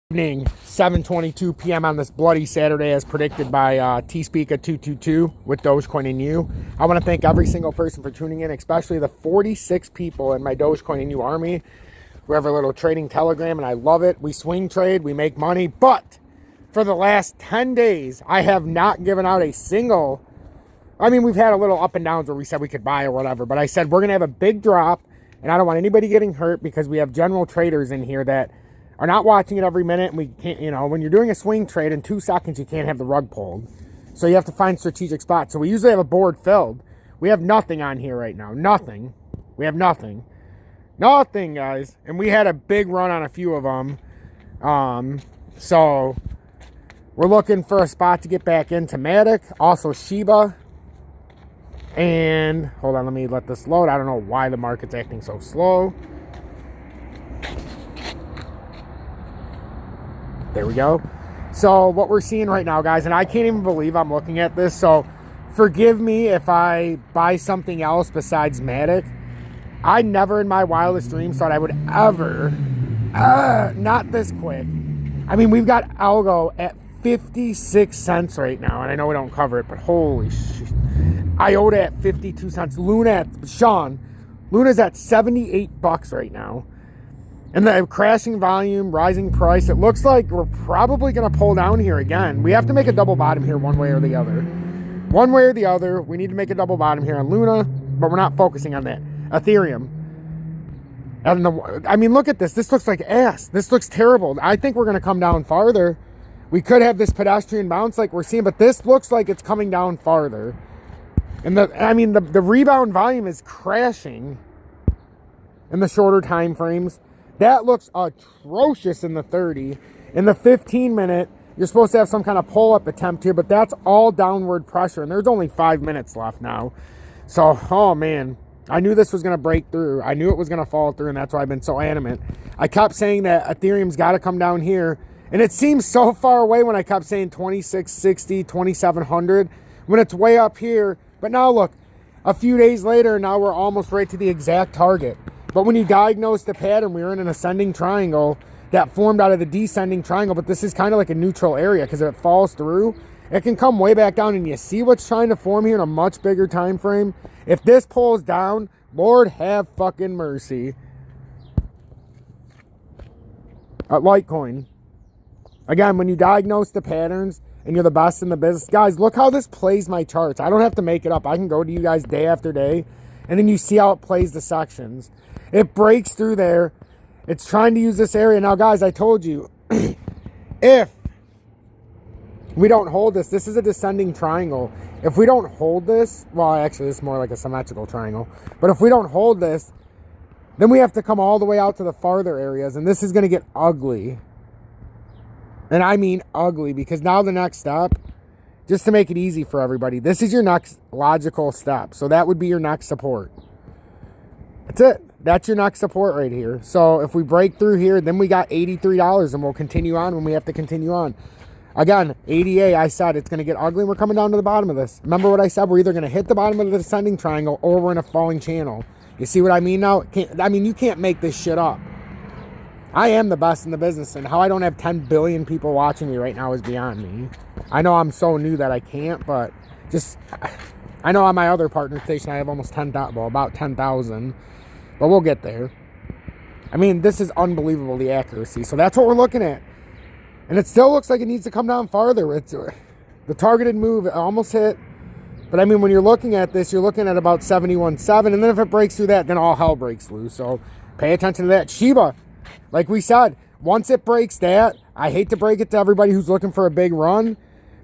Evening, 7:22 p.m. on this bloody Saturday, as predicted by T-Speaka222 with Dogecoin and You. I want to thank every single person for tuning in, especially the 46 people in my Dogecoin and You army who have a little trading telegram, and I love it. We swing trade, we make money, but for the last 10 days, I have not given out a single. I mean, we've had a little up and downs where we said we could buy or whatever, but I said we're going to have a big drop, and I don't want anybody getting hurt because we have general traders in here that are not watching it every minute, and we can't, when you're doing a swing trade in 2 seconds, you can't have the rug pulled. So you have to find strategic spots. So we usually have a board filled. We have nothing on here right now. Nothing. We have nothing. Nothing, guys. And we had a big run on a few of them. So we're looking for a spot to get back into Matic. Also Shiba. And hold on, let me let this load. I don't know why the market's acting so slow. There we go. So what we're seeing right now, guys, and I can't even believe I'm looking at this, so forgive me if I buy something else besides Matic. I never in my wildest dreams thought I would ever, not this quick. I mean, we've got Algo at 56 cents right now, and I know we don't cover it, but holy shit. IOTA at 52 cents. Luna's at 78 bucks right now. And the crashing volume, rising price, it looks like we're probably going to pull down here again. We have to make a double bottom here one way or the other. One way or the other, we need to make a double bottom here on Luna, but we're not focusing on that. Ethereum. I mean, look at this. This looks like ass. This looks terrible. I think we're going to come down farther. We could have this pedestrian bounce like we're seeing, but this looks like it's coming down farther. And the rebound volume is crashing in the shorter time frames. That looks atrocious in the 30. In the 15 minute, you're supposed to have some kind of pull-up attempt here, but that's all downward pressure, and there's only 5 minutes left now. So, oh man, I knew this was going to break through. I knew it was going to fall through, and that's why I've been so adamant. I kept saying that Ethereum's got to come down here, and it seems so far away when I kept saying 2660, 2700, when it's way up here. But now look, a few days later, now we're almost right to the exact target. But when you diagnose the pattern, we were in an ascending triangle that formed out of the descending triangle. But this is kind of like a neutral area because if it falls through, it can come way back down. And you see what's trying to form here in a much bigger time frame. If this pulls down, Lord have fucking mercy. Litecoin. Again, when you diagnose the patterns and you're the best in the business. Guys, look how this plays my charts. I don't have to make it up. I can go to you guys day after day. And then you see how it plays the sections. It breaks through there. It's trying to use this area. Now, guys, I told you, if we don't hold this, this is a descending triangle. If we don't hold this, well, actually, it's more like a symmetrical triangle. But if we don't hold this, then we have to come all the way out to the farther areas. And this is going to get ugly. And I mean ugly, because now the next step, just to make it easy for everybody, this is your next logical step. So that would be your next support. That's it. That's your next support right here. So if we break through here, then we got $83 and we'll continue on when we have to continue on. Again, ADA, I said it's going to get ugly and we're coming down to the bottom of this. Remember what I said? We're either going to hit the bottom of the descending triangle or we're in a falling channel. You see what I mean now? You can't make this shit up. I am the best in the business, and how I don't have 10 billion people watching me right now is beyond me. I know I'm so new that I can't, but I know on my other partner station I have almost 10,000, well, about 10,000, but we'll get there. I mean, this is unbelievable, the accuracy. So that's what we're looking at. And it still looks like it needs to come down farther. It's the targeted move almost hit. But I mean, when you're looking at this, you're looking at about 71.7, and then if it breaks through that, then all hell breaks loose. So pay attention to that. Shiba. Like we said, once it breaks that, I hate to break it to everybody who's looking for a big run,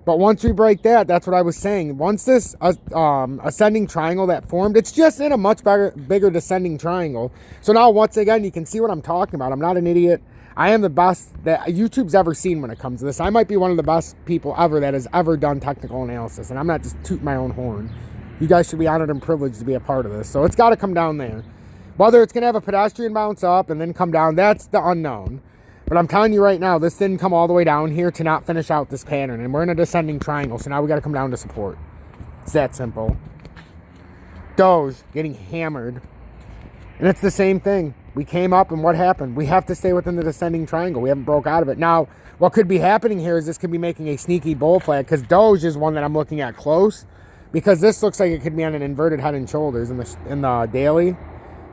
but once we break that, that's what I was saying. Once this ascending triangle that formed, it's just in a much bigger descending triangle. So now, once again, you can see what I'm talking about. I'm not an idiot. I am the best that YouTube's ever seen when it comes to this. I might be one of the best people ever that has ever done technical analysis, and I'm not just tooting my own horn. You guys should be honored and privileged to be a part of this. So it's got to come down there. Whether it's going to have a pedestrian bounce up and then come down, that's the unknown. But I'm telling you right now, this didn't come all the way down here to not finish out this pattern. And we're in a descending triangle, so now we got to come down to support. It's that simple. Doge getting hammered. And it's the same thing. We came up, and what happened? We have to stay within the descending triangle. We haven't broke out of it. Now, what could be happening here is this could be making a sneaky bull flag, because Doge is one that I'm looking at close, because this looks like it could be on an inverted head and shoulders in the daily.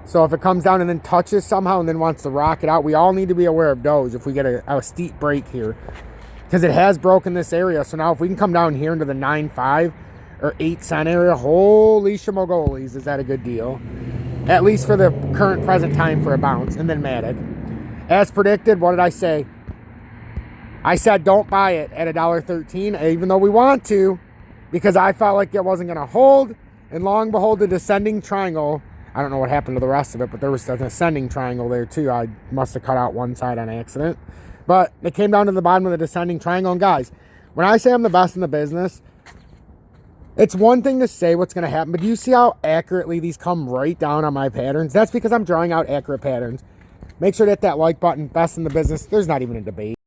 So if it comes down and then touches somehow and then wants to rock it out, we all need to be aware of Doge if we get a steep break here, because it has broken this area. So now if we can come down here into the 9.5 or 8 cent area, holy shimogolis, is that a good deal? At least for the current present time for a bounce. And then Matic. As predicted, what did I say? I said don't buy it at $1.13, even though we want to, because I felt like it wasn't going to hold. And lo and behold, the descending triangle, I don't know what happened to the rest of it, but there was an ascending triangle there too. I must have cut out one side on accident. But it came down to the bottom of the descending triangle. And guys, when I say I'm the best in the business, it's one thing to say what's going to happen, but do you see how accurately these come right down on my patterns? That's because I'm drawing out accurate patterns. Make sure to hit that like button. Best in the business. There's not even a debate.